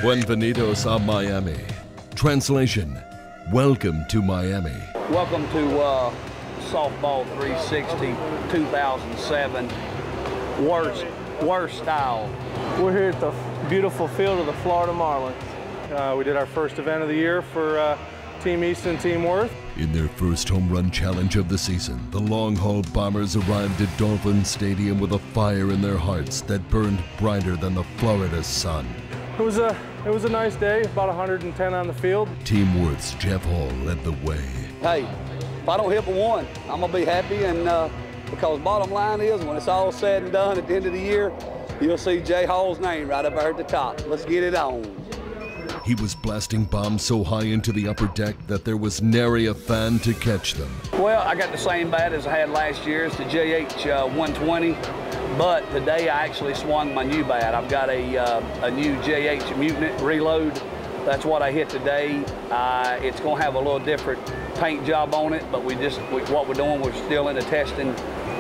Bienvenidos a Miami. Translation, welcome to Miami. Welcome to Softball 360 2007. Worst style. We're here at the beautiful field of the Florida Marlins. We did our first event of the year for Team Easton, Team Worth. In their first home run challenge of the season, the long-haul Bombers arrived at Dolphin Stadium with a fire in their hearts that burned brighter than the Florida sun. It was a nice day, about 110 on the field. Team Worth's Jeff Hall led the way. Hey, if I don't hit for one, I'm gonna be happy, and because bottom line is, when it's all said and done at the end of the year, you'll see Jay Hall's name right up there at the top. Let's get it on. He was blasting bombs so high into the upper deck that there was nary a fan to catch them. Well, I got the same bat as I had last year. It's the JH 120, but today I actually swung my new bat. I've got a new JH Mutant Reload. That's what I hit today. It's gonna have a little different paint job on it, but what we're doing, we're still in the testing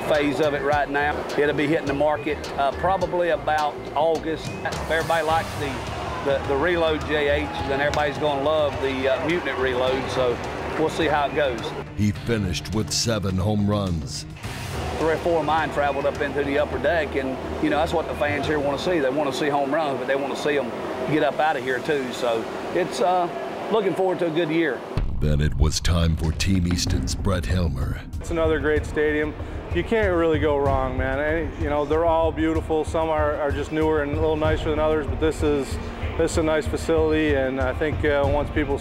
phase of it right now. It'll be hitting the market probably about August. If everybody likes the Reload JH, then everybody's gonna love the Mutant Reload, so we'll see how it goes. He finished with 7 home runs. 3 or 4 of mine traveled up into the upper deck, and you know, that's what the fans here want to see. They want to see home runs, but they want to see them get up out of here too. So it's looking forward to a good year. Then it was time for Team Easton's Brett Helmer. It's another great stadium. You can't really go wrong, man. And, you know, they're all beautiful. Some are just newer and a little nicer than others, but this is a nice facility, and I think once people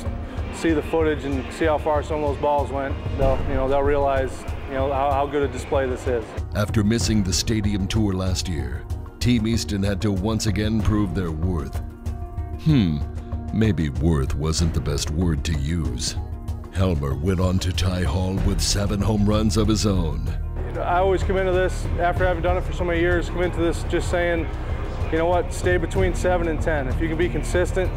see the footage and see how far some of those balls went, they'll realize how good a display this is. After missing the stadium tour last year, Team Easton had to once again prove their worth. Maybe worth wasn't the best word to use. Helmer went on to tie Hall with 7 home runs of his own. I always come into this, after having done it for so many years, come into this just saying, you know what, stay between 7 and 10. If you can be consistent,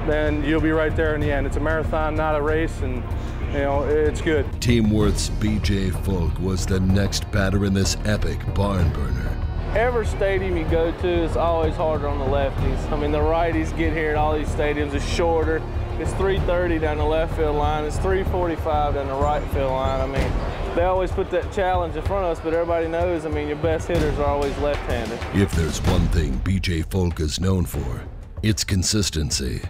then you'll be right there in the end. It's a marathon, not a race, and it's good. Team Worth's B.J. Folk was the next batter in this epic barn burner. Every stadium you go to is always harder on the lefties. I mean, the righties get here at all these stadiums is shorter. It's 330 down the left field line. It's 345 down the right field line. I mean, they always put that challenge in front of us, but everybody knows, I mean, your best hitters are always left-handed. If there's one thing B.J. Folk is known for, it's consistency.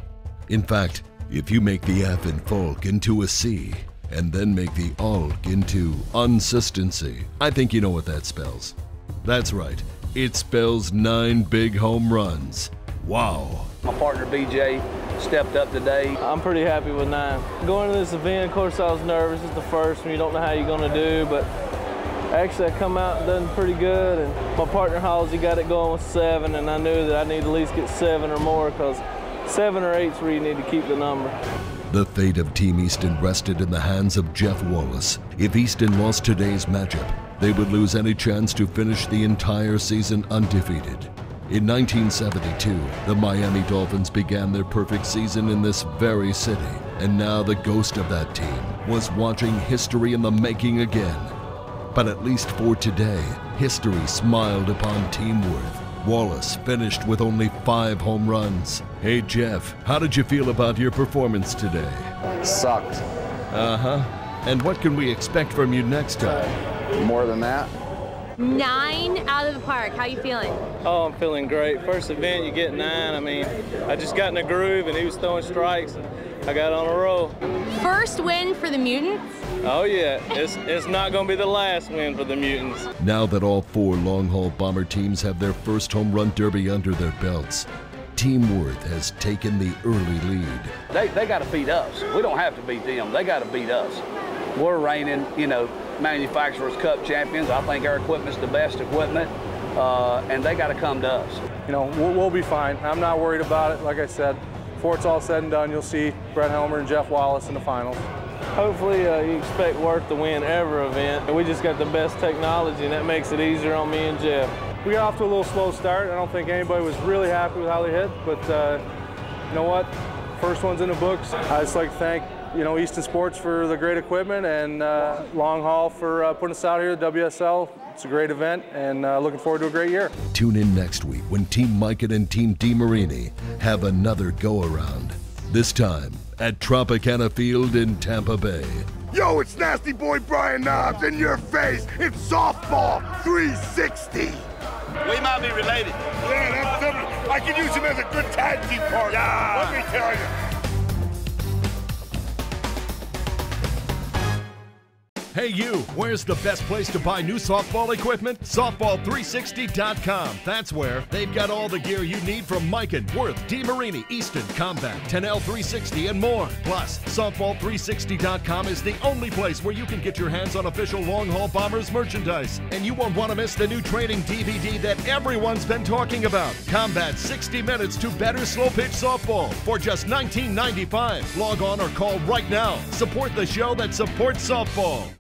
In fact, if you make the F in Folk into a C, and then make the ALK into unsistency, I think you know what that spells. That's right, it spells 9 big home runs. Wow. My partner BJ stepped up today. I'm pretty happy with 9. Going to this event, of course, I was nervous. It's the first one. You don't know how you're going to do, but actually I come out and done pretty good. And my partner Halsey got it going with 7, and I knew that I need to at least get 7 or more, because 7 or 8 is where you need to keep the number. The fate of Team Easton rested in the hands of Jeff Wallace. If Easton lost today's matchup, they would lose any chance to finish the entire season undefeated. In 1972, the Miami Dolphins began their perfect season in this very city, and now the ghost of that team was watching history in the making again. But at least for today, history smiled upon Team Worth. Wallace finished with only 5 home runs. Hey Jeff, how did you feel about your performance today? Sucked. And what can we expect from you next time? More than that. 9 out of the park. How you feeling? Oh, I'm feeling great. First event, you get 9. I mean, I just got in a groove, and he was throwing strikes, and I got on a roll. First win for the Mutants? Oh yeah, it's not going to be the last win for the Mutants. Now that all 4 long-haul Bomber teams have their first home run derby under their belts, Team Worth has taken the early lead. They got to beat us. We don't have to beat them. They got to beat us. We're reigning, Manufacturers Cup champions. I think our equipment's the best equipment, and they got to come to us. We'll be fine. I'm not worried about it. Like I said, before it's all said and done, you'll see Brett Helmer and Jeff Wallace in the finals. Hopefully you expect Worth to win every event. We just got the best technology, and that makes it easier on me and Jeff. We got off to a little slow start. I don't think anybody was really happy with how they hit, but you know what? First one's in the books. I just like to thank Easton Sports for the great equipment, and Long Haul for putting us out here, the WSL. It's a great event, and looking forward to a great year. Tune in next week when Team Mikan and Team DeMarini have another go-around. This time at Tropicana Field in Tampa Bay. Yo, it's Nasty Boy Brian Knobs in your face. It's Softball 360. We might be related. Yeah, that's something. I can use him as a good tag team partner. Yeah. Let me tell you. Hey you, where's the best place to buy new softball equipment? Softball360.com. That's where. They've got all the gear you need from Mikan, Worth, DeMarini, Easton, Combat, 10L360, and more. Plus, Softball360.com is the only place where you can get your hands on official long-haul Bombers merchandise. And you won't want to miss the new training DVD that everyone's been talking about. Combat 60 Minutes to Better Slow Pitch Softball for just $19.95. Log on or call right now. Support the show that supports softball.